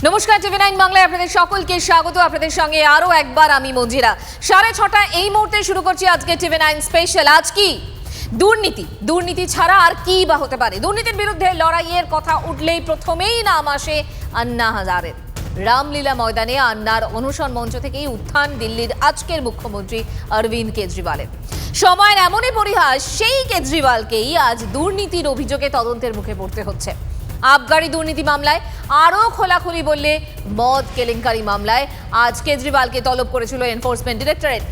নমস্কার, টিভি9 বাংলায় আপনাদের সকলকে স্বাগত। আপনাদের সঙ্গে আরো একবার আমি মঞ্জিরা। 6:30 এই মুহূর্তে শুরু করছি আজকে টিভি9 স্পেশাল। আজ কি দুর্নীতি ছাড়া আর কি বা হতে পারে? দুর্নীতির বিরুদ্ধে লড়াইয়ের কথা উঠলেই প্রথমেই নাম আসে আন্না হাজারের। রামলীলা ময়দানে আন্নার অনশন মঞ্চ থেকেই উত্থান দিল্লির আজকের মুখ্যমন্ত্রী অরবিন্দ কেজরিওয়ালের। সময়ের এমনই পরিহাস, সেই কেজরিওয়ালকেই আজ দুর্নীতির অভিযোগে তদন্তের মুখে পড়তে হচ্ছে। আবগারি দুর্নীতি মামলায় আরও খোলাখুলি বললে মদ কেলেঙ্কারি মামলায় আজ কেজরিওয়ালকে তলব করেছিল এনফোর্সমেন্ট ডিরেক্টরেট।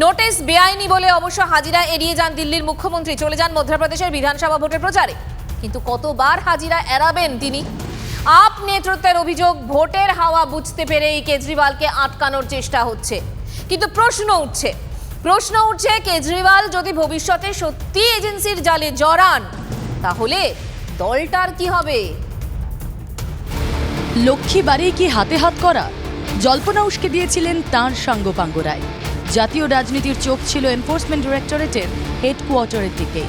নোটিশ বেআইনি বলে অবশ্য হাজিরা এড়িয়ে যান দিল্লির মুখ্যমন্ত্রী, চলে যান মধ্যপ্রদেশের বিধানসভা ভোটের প্রচারে। কিন্তু কতবার হাজিরা এড়াবেন তিনি? আপ নেতৃত্বের অভিযোগ, ভোটের হাওয়া বুঝতে পেরে এই কেজরিওয়ালকে আটকানোর চেষ্টা হচ্ছে। কিন্তু প্রশ্ন উঠছে কেজরিওয়াল যদি ভবিষ্যতে সত্যি এজেন্সির জালে জড়ান তাহলে দলটার কি হবে? লক্ষ্মী বাড়ি কি হাতে হাত করা? জল্পনা উস্কে দিয়েছিলেন তাঁর সাঙ্গপাঙ্গরাই। জাতীয় রাজনীতির চোখ ছিল এনফোর্সমেন্ট ডিরেক্টরেটের হেডকোয়ার্টারের দিকে,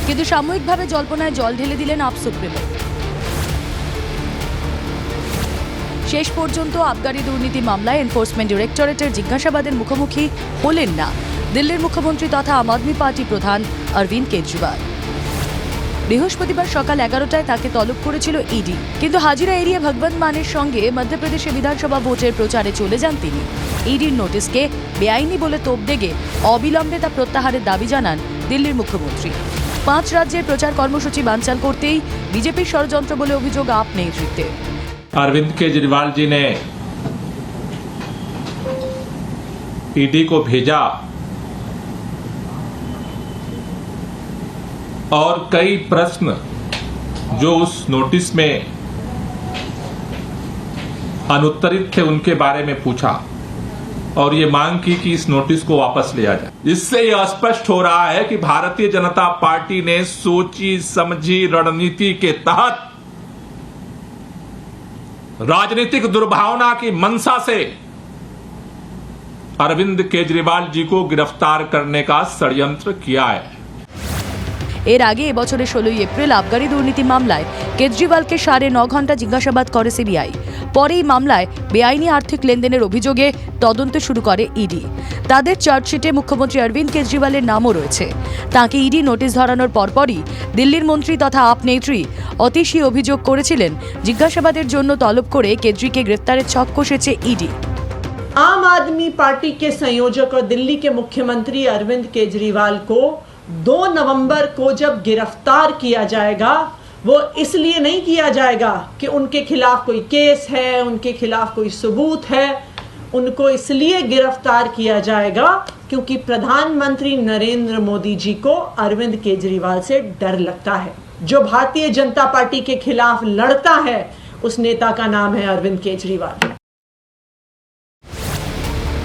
কিন্তু সাময়িকভাবে জল্পনায় জল ঢেলে দিলেন আপ সুপ্রিমো। শেষ পর্যন্ত আবগারি দুর্নীতি মামলায় এনফোর্সমেন্ট ডিরেক্টরেটের জিজ্ঞাসাবাদের মুখোমুখি হলেন না দিল্লির মুখ্যমন্ত্রী তথা আম আদমি পার্টি প্রধান অরবিন্দ কেজরিওয়াল। বৃহস্পতিবার সকাল 11টায় তাকে তলব করেছিল ইডি, কিন্তু হাজিরা এড়িয়ে ভগবন্ত মানের সঙ্গে মধ্যপ্রদেশে বিধানসভা ভোটের প্রচারে চলে যান তিনি। ইডির নোটিশকে বেআইনি বলে তোপ দেগে অবিলম্বে তা প্রত্যাহারের দাবি জানান দিল্লির মুখ্যমন্ত্রী। 5 রাজ্যের প্রচার কর্মসূচি বানচাল করতেই বিজেপির ষড়যন্ত্র বলে অভিযোগ আপ নেতৃত্বে। अरविंद केजरीवाल जी ने ईडी को भेजा और कई प्रश्न जो उस नोटिस में अनुत्तरित थे उनके बारे में पूछा और ये मांग की कि इस नोटिस को वापस लिया जाए। इससे यह स्पष्ट हो रहा है कि भारतीय जनता पार्टी ने सोची समझी रणनीति के तहत राजनीतिक दुर्भावना की मंशा से अरविंद केजरीवाल जी को गिरफ्तार करने का षड्यंत्र किया है। এর আগে এবছরের 16 এপ্রিল আবগারি দুর্নীতি মামলায় কেজরিওয়ালকে 9.5 ঘন্টা জিজ্ঞাসাবাদ করে সিবিআই। পরে এই মামলায় বেআইনি আর্থিক লেনদেনের অভিযোগে তদন্ত শুরু করে ইডি। তাদের চার্জশিটে মুখ্যমন্ত্রী অরবিন্দ কেজরিওয়ালের নামও রয়েছে। তাঁকে ইডি নোটিশ ধরানোর পরপরই দিল্লির মন্ত্রী তথা আপ নেত্রী অতীশী অভিযোগ করেছিলেন জিজ্ঞাসাবাদের জন্য তলব করে কেজরিকে গ্রেফতারের ছক কষেছে ইডি। आम आदमी पार्टी के संयोजक और दिल्ली के मुख्यमंत्री अरविंद केजरीवाल को 2 नवंबर को जब गिरफ्तार किया जाएगा, वो इसलिए नहीं किया जाएगा कि उनके खिलाफ कोई केस है, उनके खिलाफ कोई सबूत है। उनको इसलिए गिरफ्तार किया जाएगा क्योंकि प्रधानमंत्री नरेंद्र मोदी जी को अरविंद केजरीवाल से डर लगता है। जो भारतीय जनता पार्टी के खिलाफ लड़ता है उस नेता का नाम है अरविंद केजरीवाल।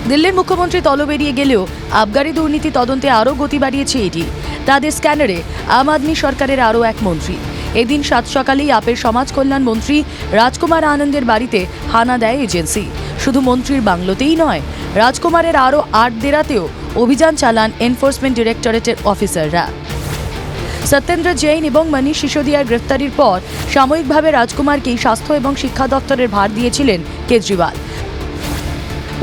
দিল্লির মুখ্যমন্ত্রী তলব এড়িয়ে গেলেও আবগারি দুর্নীতি তদন্তে আরও গতি বাড়িয়েছে ইডি। তাদের স্ক্যানারে আম আদমি সরকারের আরও এক মন্ত্রী। এদিন 7 সকালেই আপের সমাজ কল্যাণ মন্ত্রী রাজকুমার আনন্দের বাড়িতে হানা দেয় এজেন্সি। শুধু মন্ত্রীর বাংলোতেই নয়, রাজকুমারের আরও 8 ডেরাতেও অভিযান চালান এনফোর্সমেন্ট ডিরেক্টরেটের অফিসাররা। সত্যেন্দ্র জৈন এবং মনীষ সিসোদিয়ার গ্রেফতারির পর সাময়িকভাবে রাজকুমারকেই স্বাস্থ্য এবং শিক্ষা দপ্তরের ভার দিয়েছিলেন কেজরিওয়াল।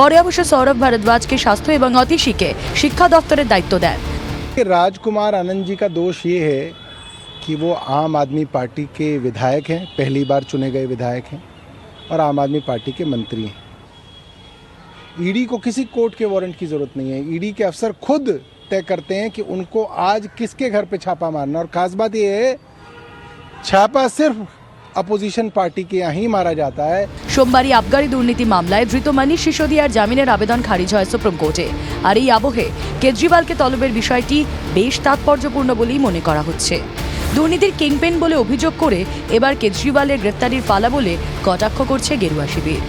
পরে অবশ্য সৌরভ भारद्वाज স্বাস্থ্য এবং অতীশীকে শিক্ষা দপ্তরের দায়িত্ব দেন। राजकुमार आनंद जी का दोष ये है कि वो आम आदमी पार्टी के विधायक हैं, पहली बार चुने गए विधायक हैं और आम आदमी पार्टी के मंत्री हैं। ईडी को किसी कोर्ट के वारंट की ज़रूरत नहीं है। ईडी के अफसर खुद तय करते हैं कि उनको आज किसके घर पे छापा मारना। और खास बात ये है, छापा सिर्फ অপোজিশন পার্টিকে यहीं मारा जाता है। সোমবারই আবগারি দুর্নীতি মামলায় ধৃত মনীষ সিসোদিয়ার জামিনের আবেদন খারিজ হয় সুপ্রিম কোর্টে। আর এই আবহে কেজরিওয়ালকে তলবের বিষয়টি বেশ তাৎপর্যপূর্ণ বলেই মনে করা হচ্ছে। দুর্নীতির কিংপেন বলে অভিযোগ করে এবার কেজরিওয়ালের গ্রেফতারির পালা বলে কটাক্ষ করছে গেরুয়া শিবির।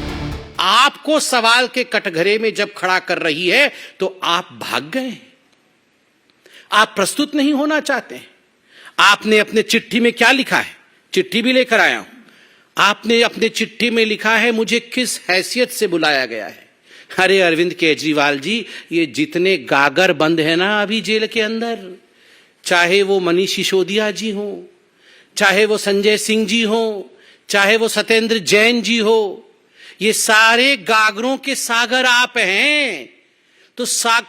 आपको सवाल के कटघरे में जब खड़ा कर रही है तो आप भाग गए, आप प्रस्तुत नहीं होना चाहते। आपने अपने चिट्ठी में क्या लिखा है? चिट्ठी भी लेकर आया हूं। आपने अपने चिट्ठी में लिखा है मुझे किस हैसियत से बुलाया गया है। अरे अरविंद केजरीवाल जी, ये जितने गागर बंद है ना अभी जेल के अंदर, चाहे वो मनीष सिसोदिया जी हो, चाहे वो संजय सिंह जी हो, चाहे वो सत्येंद्र जैन जी हो, ये सारे गागरों के सागर आप हैं, तो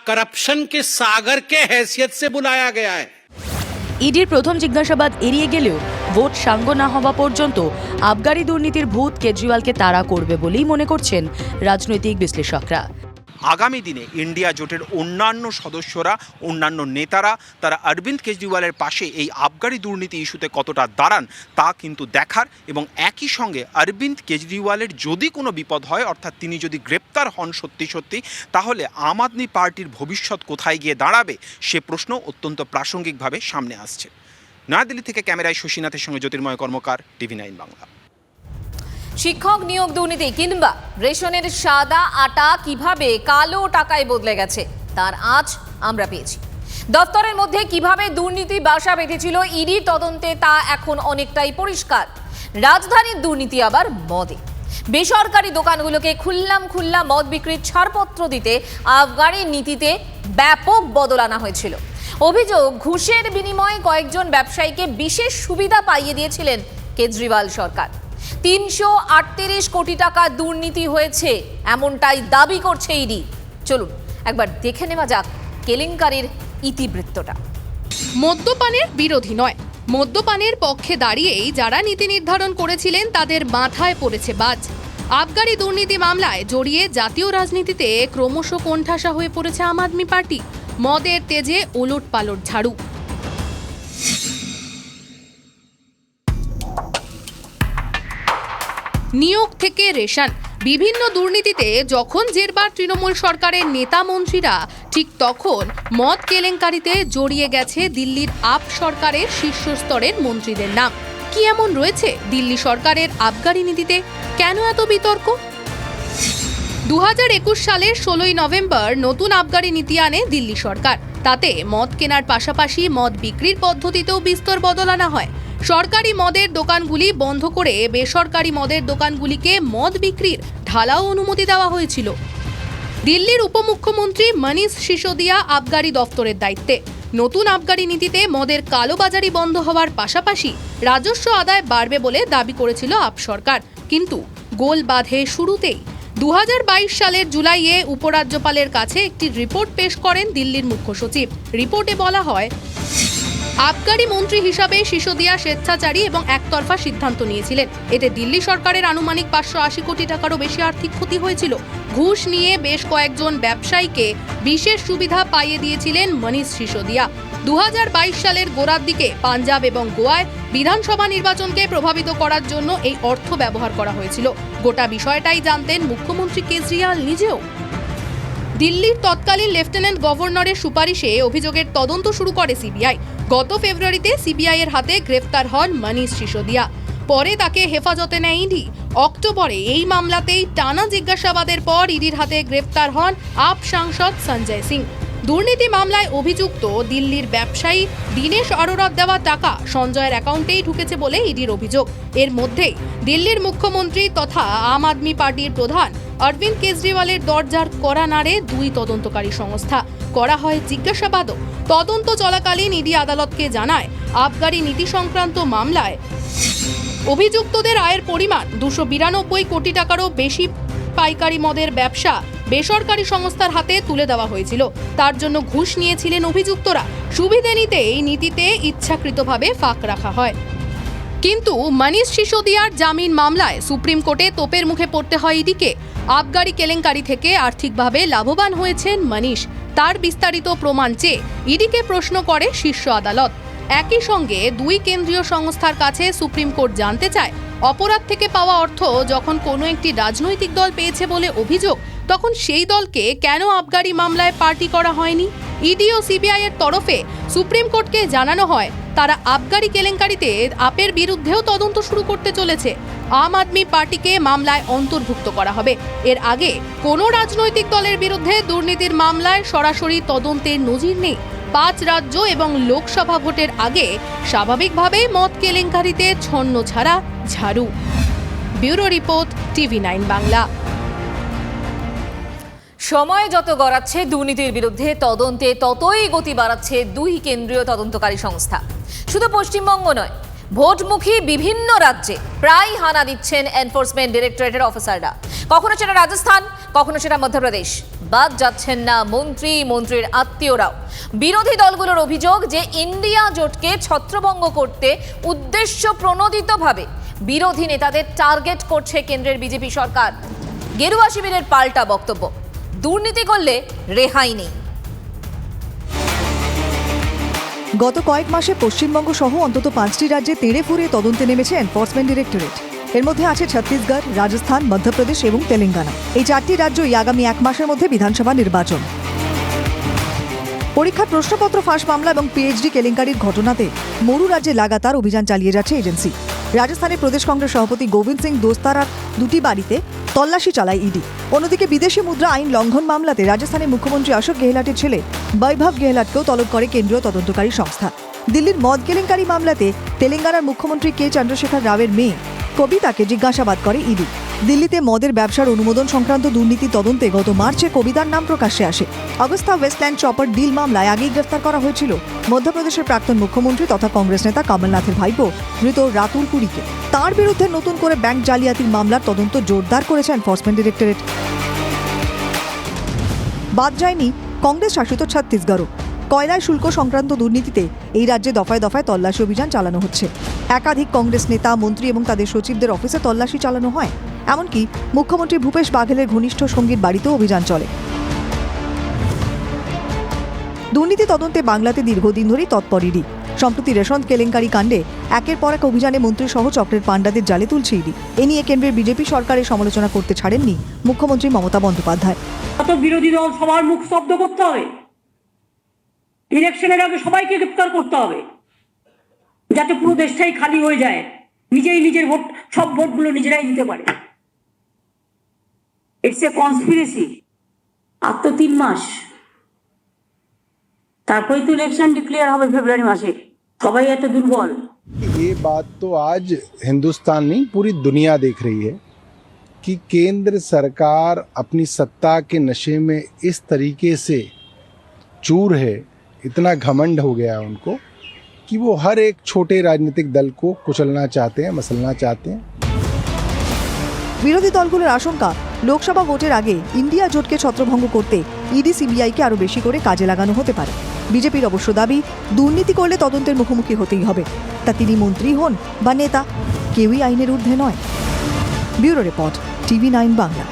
करप्शन के सागर के हैसियत से बुलाया गया है। ইডির প্রথম জিজ্ঞাসাবাদ এড়িয়ে গেলেও ভোট সাঙ্গ না হওয়া পর্যন্ত আবগারি দুর্নীতির ভূত কেজরিওয়ালকে তাড়া করবে বলেই মনে করছেন রাজনৈতিক বিশ্লেষকরা। আগামী দিনে ইন্ডিয়া জোটের অন্যান্য সদস্যরা, অন্যান্য নেতারা তারা অরবিন্দ কেজরিওয়ালের পাশে এই আবগারি দুর্নীতি ইস্যুতে কতটা দাঁড়ান তা কিন্তু দেখার, এবং একই সঙ্গে অরবিন্দ কেজরিওয়ালের যদি কোনো বিপদ হয়, অর্থাৎ তিনি যদি গ্রেপ্তার হন সত্যি সত্যি, তাহলে আম আদমি পার্টির ভবিষ্যৎ কোথায় গিয়ে দাঁড়াবে সে প্রশ্ন অত্যন্ত প্রাসঙ্গিকভাবে সামনে আসছে। নয়াদিল্লি থেকে ক্যামেরায় শশীনাথের সঙ্গে জ্যোতির্ময় কর্মকার, TV9 বাংলা। শিক্ষক নিয়োগ দুর্নীতি কিংবা রেশনের সাদা আটা কিভাবে কালো টাকায় বদলে গেছে তার আঁচ আমরা পেয়েছি। দপ্তরের মধ্যে কিভাবে দুর্নীতি বাসা বেঁধেছিল ইডির তদন্তে তা এখন অনেকটাই পরিষ্কার। রাজধানীর দুর্নীতি আবার মদে। বেসরকারি দোকানগুলোকে খুল্লা মদ বিক্রির ছাড়পত্র দিতে আবগারি নীতিতে ব্যাপক বদল আনা হয়েছিল। অভিযোগ, ঘুষের বিনিময়ে কয়েকজন ব্যবসায়ীকে বিশেষ সুবিধা পাইয়ে দিয়েছিলেন কেজরিওয়াল সরকার। 338 কোটি টাকা দুর্নীতি হয়েছে এমনটাই দাবি করছে ইডি। চলুন একবার দেখে নেওয়া যাক কেলেঙ্কারির ইতিবৃত্তটা। মদ্যপানের বিরোধী নয়, মদ্যপানের পক্ষে দাঁড়িয়েই যারা নীতি নির্ধারণ করেছিলেন তাদের মাথায় পড়েছে বাজ। আবগারি দুর্নীতি মামলায় জড়িয়ে জাতীয় রাজনীতিতে ক্রমশ কোণঠাসা হয়ে পড়েছে আম আদমি পার্টি। মদের তেজে ওলট পালট ঝাড়ু। নিয়োগ থেকে রেশন, বিভিন্ন দুর্নীতিতে যখন জেরবার তৃণমূল সরকারের নেতা মন্ত্রীরা, ঠিক তখন মদ কেলেঙ্কারিতে জড়িয়ে গেছে দিল্লির আপ সরকারের শীর্ষস্তরের মন্ত্রীদের নাম। কি এমন রয়েছে দিল্লি সরকারের আবগারি নীতিতে? কেন এত বিতর্ক? 2021 সালের 16ই নভেম্বর নতুন আবগারি নীতি আনে দিল্লি সরকার। তাতে মদ কেনার পাশাপাশি মদ বিক্রির পদ্ধতিতেও বিস্তর বদল আনা হয়। সরকারি মদের দোকানগুলি বন্ধ করে বেসরকারি মদের দোকানগুলিকে মদ বিক্রির ঢালাও অনুমতি দেওয়া হয়েছিল। দিল্লির উপমুখ্যমন্ত্রী মনীষ সিসোদিয়া আবগারি দফতরের দায়িত্বে। নতুন আবগারি নীতিতে মদের কালোবাজারি বন্ধ হওয়ার পাশাপাশি রাজস্ব আদায় বাড়বে বলে দাবি করেছিল আপ সরকার, কিন্তু গোল বাঁধে শুরুতেই। 2022 সালের জুলাইয়ে উপরাজ্যপালের কাছে একটি রিপোর্ট পেশ করেন দিল্লির মুখ্য সচিব। রিপোর্টে বলা হয়, আবগারি মন্ত্রী হিসাবে সিসোদিয়া স্বেচ্ছাচারী এবং একতরফা সিদ্ধান্ত নিয়েছিলেন। এতে দিল্লি সরকারের আনুমানিক 580 কোটি টাকারও বেশি আর্থিক ক্ষতি হয়েছিল। ঘুষ নিয়ে বেশ কয়েকজন ব্যবসায়ীকে বিশেষ সুবিধা পাইয়ে দিয়েছিলেন মনীষ সিসোদিয়া। 2022 সালের গোড়ার দিকে পাঞ্জাব এবং গোয়ায় বিধানসভা নির্বাচনকে প্রভাবিত করার জন্য এই অর্থ ব্যবহার করা হয়েছিল। গোটা বিষয়টাই জানতেন মুখ্যমন্ত্রী কেজরিওয়াল নিজেও। দিল্লির তৎকালীন লেফটেন্যান্ট গভর্নরের সুপারিশে অভিযোগের তদন্ত শুরু করে সিবিআই। গত ফেব্রুয়ারিতে সিবিআই এর হাতে গ্রেফতার হন মনীষ সিসোদিয়া। পরে তাকে হেফাজতে নেয় ইডি। অক্টোবরে এই মামলাতেই টানা জিজ্ঞাসাবাদের পর ইডির হাতে গ্রেফতার হন আপ সাংসদ সঞ্জয় সিং। দুর্নীতি মামলায় অভিযুক্ত দিল্লির ব্যবসায়ী দীনেশ অরোরার দেওয়া টাকা সঞ্জয়ের অ্যাকাউন্টেই ঢুকেছে বলে ইডির অভিযোগ। এর মধ্যেই দিল্লির মুখ্যমন্ত্রী তথা আম আদমি পার্টির প্রধান অরবিন্দ কেজরিওয়ালের দরজার কড়া নাড়ে দুই তদন্তকারী সংস্থা। করা হয় জিজ্ঞাসাবাদও। তদন্ত চলাকালীন ইডি আদালতকে জানায়, আবগারি নীতি সংক্রান্ত মামলায় অভিযুক্তদের আয়ের পরিমাণ 292 কোটি টাকারও বেশি পাইকারি মদের ব্যবসা বেসরকারি সংস্থার হাতে তুলে দেওয়া হয়েছিল। তার জন্য ঘুষ নিয়েছিলেন অভিযুক্তরা। সুবিধে নিতে এই নীতিতে ইচ্ছাকৃতভাবে ফাঁক রাখা হয়। কিন্তু মনীষ সিসোদিয়ার জামিন মামলায় সুপ্রিম কোর্টে তোপের মুখে পড়তে হয় ইডিকে। আবগারি কেলেঙ্কারি থেকে আর্থিকভাবে লাভবান হয়েছেন মনীষ। তার বিস্তারিত প্রমাণ চেয়ে ইডিকে প্রশ্ন করে শীর্ষ আদালত। একই সঙ্গে দুই কেন্দ্রীয় সংস্থার কাছে সুপ্রিম কোর্ট জানতে চায়, অপরাধ থেকে পাওয়া অর্থ যখন কোনো একটি রাজনৈতিক দল পেয়েছে বলে অভিযোগ, তখন সেই দলকে কেন আবগারি মামলায় পার্টি করা হয়নি? ইডি ও সিবিআই এর তরফে সুপ্রিম কোর্টকে জানানো হয় তারা আবগারি কেলেঙ্কারিতে আপের বিরুদ্ধেও তদন্ত শুরু করতে চলেছে। আম আদমি পার্টিকে মামলায় অন্তর্ভুক্ত করা হবে। এর আগে কোনো রাজনৈতিক দলের বিরুদ্ধে দুর্নীতির মামলায় সরাসরি তদন্তের নজির নেই। 5 রাজ্য এবং লোকসভা ভোটের আগে স্বাভাবিকভাবেই মদ কেলেঙ্কারিতে ছন্ন ছাড়া ঝাড়ু। Bureau report, TV9 Bangla. সময় যত গড়াচ্ছে দুর্নীতির বিরুদ্ধে তদন্তে ততই গতি বাড়াচ্ছে দুই কেন্দ্রীয় তদন্তকারী সংস্থা। শুধু পশ্চিমবঙ্গ নয়, ভোটমুখী বিভিন্ন রাজ্যে প্রায় হানা দিচ্ছেন এনফোর্সমেন্ট ডিরেক্টরেটের অফিসাররা। কখনো সেটা রাজস্থান, কখনো সেটা মধ্যপ্রদেশ। বাদ যাচ্ছেন না মন্ত্রীর আত্মীয়রাও। বিরোধী দলগুলোর অভিযোগ যে ইন্ডিয়া জোটকে ছত্রভঙ্গ করতে উদ্দেশ্য প্রণোদিতভাবে বিরোধী নেতাদের টার্গেট করছে কেন্দ্রের বিজেপি সরকার। গেরুয়া শিবিরের পাল্টা বক্তব্য, দুর্নীতি করলে রেহাই নেই। গত কয়েক মাসে পশ্চিমবঙ্গ সহ অন্তত 5টি রাজ্যে তেড়ে ফুঁড়ে তদন্তে নেমেছে এনফোর্সমেন্ট ডিরেক্টরেট। এর মধ্যে আছে ছত্তিশগড়, রাজস্থান, মধ্যপ্রদেশ এবং তেলেঙ্গানা। এই 4টি রাজ্যই আগামী 1 মাসের মধ্যে বিধানসভা নির্বাচন। পরীক্ষার প্রশ্নপত্র ফাঁস মামলা এবং পিএইচডি কেলেঙ্কারির ঘটনাতে মরু রাজ্যে লাগাতার অভিযান চালিয়ে যাচ্ছে এজেন্সি। রাজস্থানে প্রদেশ কংগ্রেস সভাপতি গোবিন্দ সিং দোস্তারার 2টি বাড়িতে তল্লাশি চালায় ইডি। অন্যদিকে বিদেশি মুদ্রা আইন লঙ্ঘন মামলাতে রাজস্থানের মুখ্যমন্ত্রী অশোক গেহলটের ছেলে বৈভব গেহলটকেও তলব করে কেন্দ্রীয় তদন্তকারী সংস্থা। দিল্লির মদ কেলেঙ্কারি মামলাতে তেলেঙ্গানার মুখ্যমন্ত্রী কে চন্দ্রশেখর রাওয়ের মেয়ে কবিতাকে জিজ্ঞাসাবাদ করে ইডি। দিল্লিতে মদের ব্যবসার অনুমোদন সংক্রান্ত দুর্নীতি তদন্তে গত মার্চে কবিতার নাম প্রকাশ্যে আসে। অগস্তা ওয়েস্টল্যান্ড চপার ডিল মামলায় আগেই গ্রেফতার করা হয়েছিল মধ্যপ্রদেশের প্রাক্তন মুখ্যমন্ত্রী তথা কংগ্রেস নেতা কমলনাথের ভাইপো মৃত রাতুল পুরীকে। তার বিরুদ্ধে নতুন করে ব্যাংক জালিয়াতির মামলার তদন্ত জোরদার করেছে এনফোর্সমেন্ট ডিরেক্টরেট। বাদ যায়নি কংগ্রেস শাসিত ছত্তিশগড়ও। কয়লায় শুল্ক সংক্রান্ত দুর্নীতিতে এই রাজ্যে দফায় দফায় তল্লাশি অভিযান চালানো হচ্ছে। একাধিক কংগ্রেস নেতা, মন্ত্রী এবং তাদের সচিবদের অফিসে তল্লাশি চালানো হয়। এমনকি মুখ্যমন্ত্রী ভূপেশ বাঘেলের ঘনিষ্ঠ সঙ্গীর বাড়িতেও অভিযান চলে। দুর্নীতি তদন্তে বাংলাতে দীর্ঘদিন ধরেই তৎপর ইডি। সম্প্রতি রেশন কেলেঙ্কারি কাণ্ডে একের পর এক অভিযানে মন্ত্রী সহ চক্রের পাণ্ডাদের জালে তুলছে ইডি। এ নিয়ে কেন্দ্রের বিজেপি সরকারের সমালোচনা করতে ছাড়েননি মুখ্যমন্ত্রী মমতা বন্দ্যোপাধ্যায়। বিরোধী দল সবার মুখ স্তব্ধ করতে হবে, ইলেকশনের আগে সবাইকে গ্রেফতার করতে হবে, যাতে পুরো দেশটাই খালি হয়ে যায়, নিজের ভোট, সব ভোটগুলো নিজেরাই দিতে পারে। It's a conspiracy. আর তো 3 মাস, তারপরে তো ইলেকশন ডিক্লেয়ার হবে ফেব্রুয়ারি মাসে। সবাই এত দুর্বল। ये बात तो आज हिंदुस्तान नहीं पूरी दुनिया देख रही है कि केंद्र सरकार अपनी सत्ता के नशे में इस तरीके से चूर है, इतना घमंड हो गया है उनको कि वो हर एक छोटे राजनीतिक दल को कुचलना चाहते हैं, मसलना चाहते हैं। বিরোধী দলগুলোর আশঙ্কা লোকসভা ভোটের আগে ইন্ডিয়া জোটকে ছত্রভঙ্গ করতে ইডি সিবিআইকে আরও বেশি করে কাজে লাগানো হতে পারে। বিজেপির অবশ্য দাবি, দুর্নীতি করলে তদন্তের মুখোমুখি হতেই হবে। তা তিনি মন্ত্রী হন বা নেতা, কেউই আইনের ঊর্ধ্বে নয়। Bureau report, TV9 Bangla.